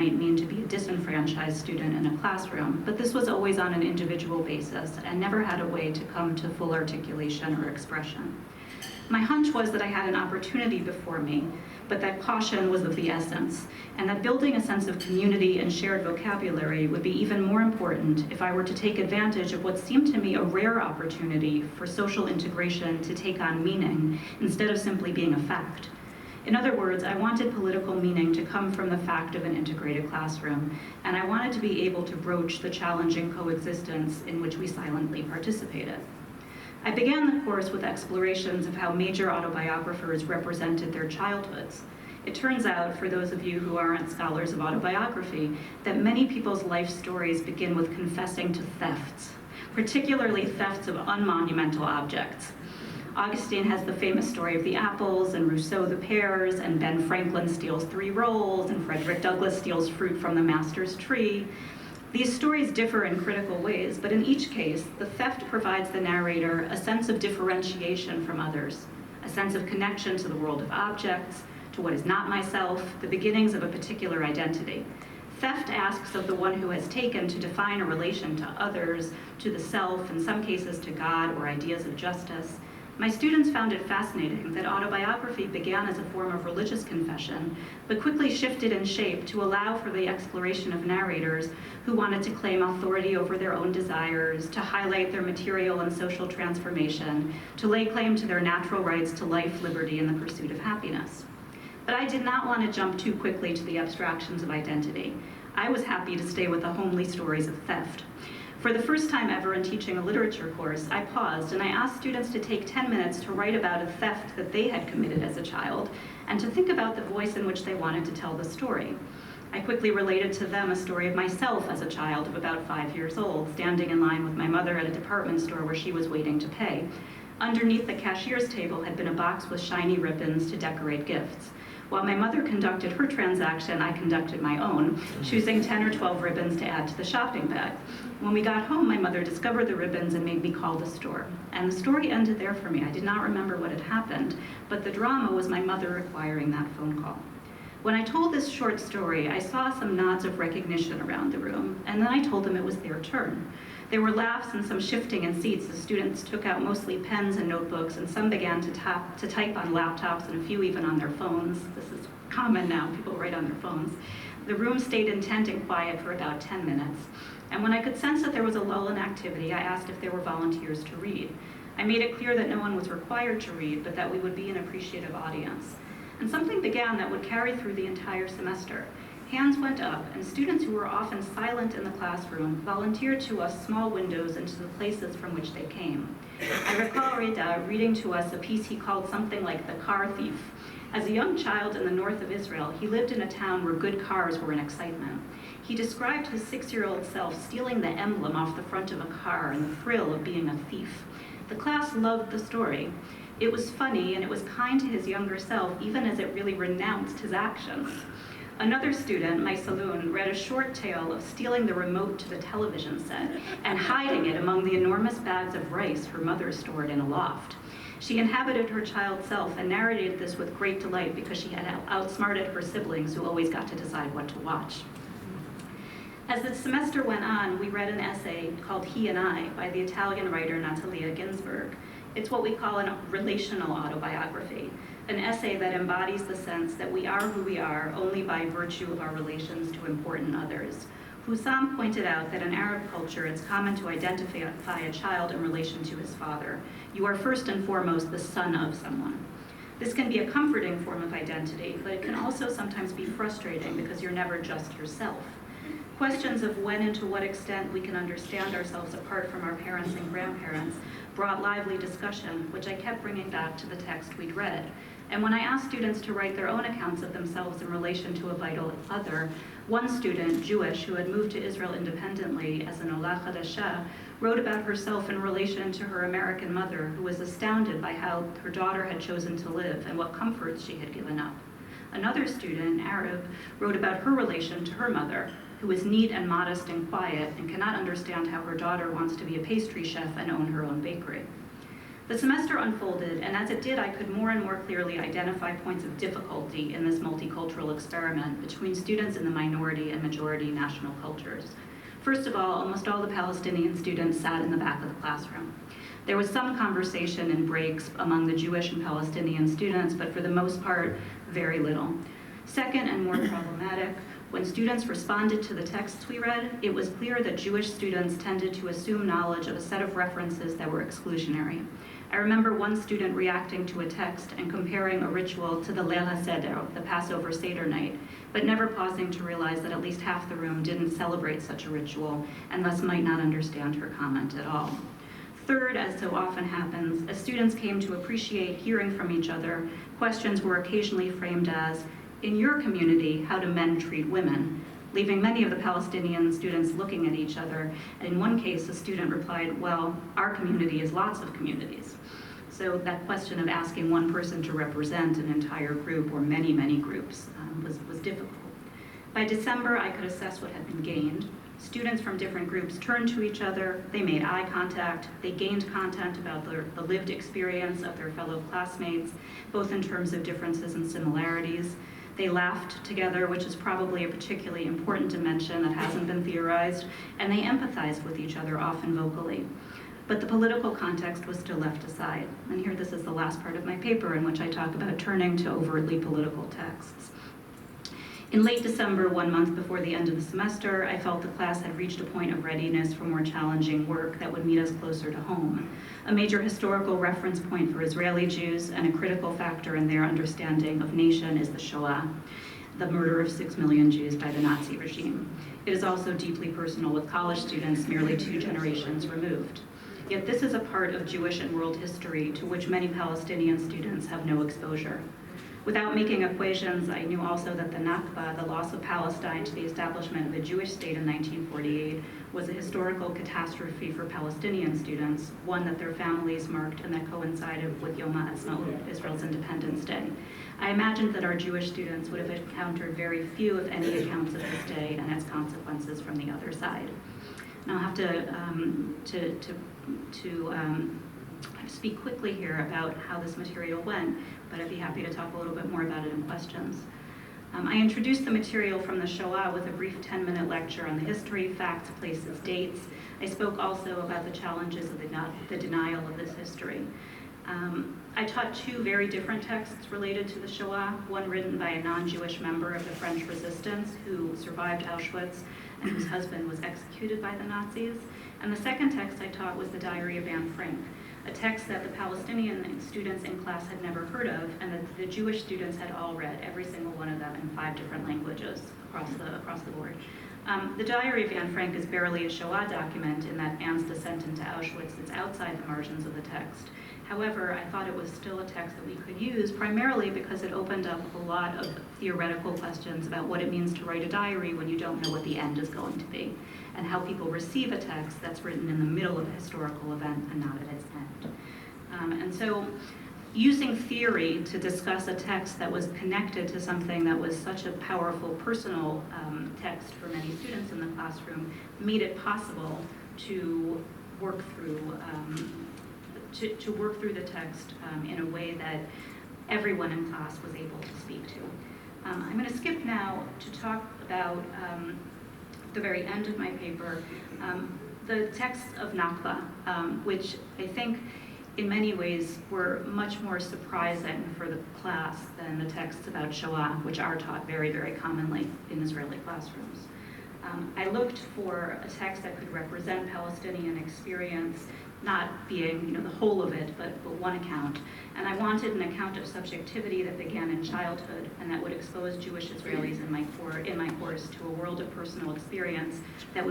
might mean to be a disenfranchised student in a classroom, but this was always on an individual basis and never had a way to come to full articulation or expression. My hunch was that I had an opportunity before me, but that caution was of the essence, and that building a sense of community and shared vocabulary would be even more important if I were to take advantage of what seemed to me a rare opportunity for social integration to take on meaning instead of simply being a fact. In other words, I wanted political meaning to come from the fact of an integrated classroom, and I wanted to be able to broach the challenging coexistence in which we silently participated. I began the course with explorations of how major autobiographers represented their childhoods. It turns out, for those of you who aren't scholars of autobiography, that many people's life stories begin with confessing to thefts, particularly thefts of unmonumental objects. Augustine has the famous story of the apples, and Rousseau the pears, and Ben Franklin steals 3 rolls, and Frederick Douglass steals fruit from the master's tree. These stories differ in critical ways, but in each case, the theft provides the narrator a sense of differentiation from others, a sense of connection to the world of objects, to what is not myself, the beginnings of a particular identity. Theft asks of the one who has taken to define a relation to others, to the self, in some cases to God or ideas of justice. My students found it fascinating that autobiography began as a form of religious confession, but quickly shifted in shape to allow for the exploration of narrators who wanted to claim authority over their own desires, to highlight their material and social transformation, to lay claim to their natural rights to life, liberty, and the pursuit of happiness. But I did not want to jump too quickly to the abstractions of identity. I was happy to stay with the homely stories of theft. For the first time ever in teaching a literature course, I paused and I asked students to take 10 minutes to write about a theft that they had committed as a child and to think about the voice in which they wanted to tell the story. I quickly related to them a story of myself as a child of about 5 years old, standing in line with my mother at a department store where she was waiting to pay. Underneath the cashier's table had been a box with shiny ribbons to decorate gifts. While my mother conducted her transaction, I conducted my own, choosing 10 or 12 ribbons to add to the shopping bag. When we got home, my mother discovered the ribbons and made me call the store. And the story ended there for me. I did not remember what had happened, but the drama was my mother requiring that phone call. When I told this short story, I saw some nods of recognition around the room, and then I told them it was their turn. There were laughs and some shifting in seats as students took out mostly pens and notebooks, and some began to type on laptops, and a few even on their phones. This is common now, people write on their phones. The room stayed intent and quiet for about 10 minutes. And when I could sense that there was a lull in activity, I asked if there were volunteers to read. I made it clear that no one was required to read, but that we would be an appreciative audience. And something began that would carry through the entire semester. Hands went up, and students who were often silent in the classroom volunteered to us small windows into the places from which they came. I recall Reda reading to us a piece he called something like The Car Thief. As a young child in the north of Israel, he lived in a town where good cars were an excitement. He described his 6-year-old self stealing the emblem off the front of a car and the thrill of being a thief. The class loved the story. It was funny and it was kind to his younger self, even as it really renounced his actions. Another student, my saloon, read a short tale of stealing the remote to the television set and hiding it among the enormous bags of rice her mother stored in a loft. She inhabited her child self and narrated this with great delight because she had outsmarted her siblings who always got to decide what to watch. As the semester went on, we read an essay called He and I by the Italian writer Natalia Ginzburg. It's what we call a relational autobiography, an essay that embodies the sense that we are who we are only by virtue of our relations to important others. Hussam pointed out that in Arab culture, it's common to identify a child in relation to his father. You are first and foremost the son of someone. This can be a comforting form of identity, but it can also sometimes be frustrating because you're never just yourself. Questions of when and to what extent we can understand ourselves apart from our parents and grandparents brought lively discussion, which I kept bringing back to the text we'd read. And when I asked students to write their own accounts of themselves in relation to a vital other, one student, Jewish, who had moved to Israel independently as an Ola Chadasha, wrote about herself in relation to her American mother, who was astounded by how her daughter had chosen to live and what comforts she had given up. Another student, Arab, wrote about her relation to her mother, who is neat and modest and quiet and cannot understand how her daughter wants to be a pastry chef and own her own bakery. The semester unfolded, and as it did, I could more and more clearly identify points of difficulty in this multicultural experiment between students in the minority and majority national cultures. First of all, almost all the Palestinian students sat in the back of the classroom. There was some conversation in breaks among the Jewish and Palestinian students, but for the most part, very little. Second, and more problematic, when students responded to the texts we read, it was clear that Jewish students tended to assume knowledge of a set of references that were exclusionary. I remember one student reacting to a text and comparing a ritual to the Leil HaSeder, the Passover Seder night, but never pausing to realize that at least half the room didn't celebrate such a ritual and thus might not understand her comment at all. Third, as so often happens, as students came to appreciate hearing from each other, questions were occasionally framed as, "In your community, how do men treat women?" leaving many of the Palestinian students looking at each other. And in one case, a student replied, "Well, our community is lots of communities." So that question of asking one person to represent an entire group or many, many groups was difficult. By December, I could assess what had been gained. Students from different groups turned to each other, they made eye contact, they gained content about the lived experience of their fellow classmates, both in terms of differences and similarities. They laughed together, which is probably a particularly important dimension that hasn't been theorized, and they empathized with each other, often vocally. But the political context was still left aside. And here, this is the last part of my paper in which I talk about turning to overtly political texts. In late December, 1 month before the end of the semester, I felt the class had reached a point of readiness for more challenging work that would meet us closer to home. A major historical reference point for Israeli Jews and a critical factor in their understanding of nation is the Shoah, the murder of 6 million Jews by the Nazi regime. It is also deeply personal with college students merely 2 generations removed. Yet this is a part of Jewish and world history to which many Palestinian students have no exposure. Without making equations, I knew also that the Nakba, the loss of Palestine to the establishment of a Jewish state in 1948, was a historical catastrophe for Palestinian students, one that their families marked and that coincided with Yom HaAtzmaut, Israel's Independence Day. I imagined that our Jewish students would have encountered very few, if any, accounts of this day and its consequences from the other side. And I'll have to speak quickly here about how this material went, but I'd be happy to talk a little bit more about it in questions. I introduced the material from the Shoah with a brief 10-minute lecture on the history, facts, places, dates. I spoke also about the challenges of the denial of this history. I taught 2 very different texts related to the Shoah, one written by a non-Jewish member of the French resistance who survived Auschwitz and whose husband was executed by the Nazis. And the second text I taught was the Diary of Anne Frank, a text that the Palestinian students in class had never heard of and that the Jewish students had all read, every single one of them in 5 different languages across the board. The Diary of Anne Frank is barely a Shoah document in that Anne's descent into Auschwitz is outside the margins of the text. However, I thought it was still a text that we could use, primarily because it opened up a lot of theoretical questions about what it means to write a diary when you don't know what the end is going to be, and how people receive a text that's written in the middle of a historical event and not at its end. And so, using theory to discuss a text that was connected to something that was such a powerful personal text for many students in the classroom made it possible to work through the text in a way that everyone in class was able to speak to. I'm going to skip now to talk about the very end of my paper, the texts of Nakba, which I think in many ways were much more surprising for the class than the texts about Shoah, which are taught very, very commonly in Israeli classrooms. I looked for a text that could represent Palestinian experience, not being the whole of it, but one account. And I wanted an account of subjectivity that began in childhood and that would expose Jewish Israelis in my course to a world of personal experience that would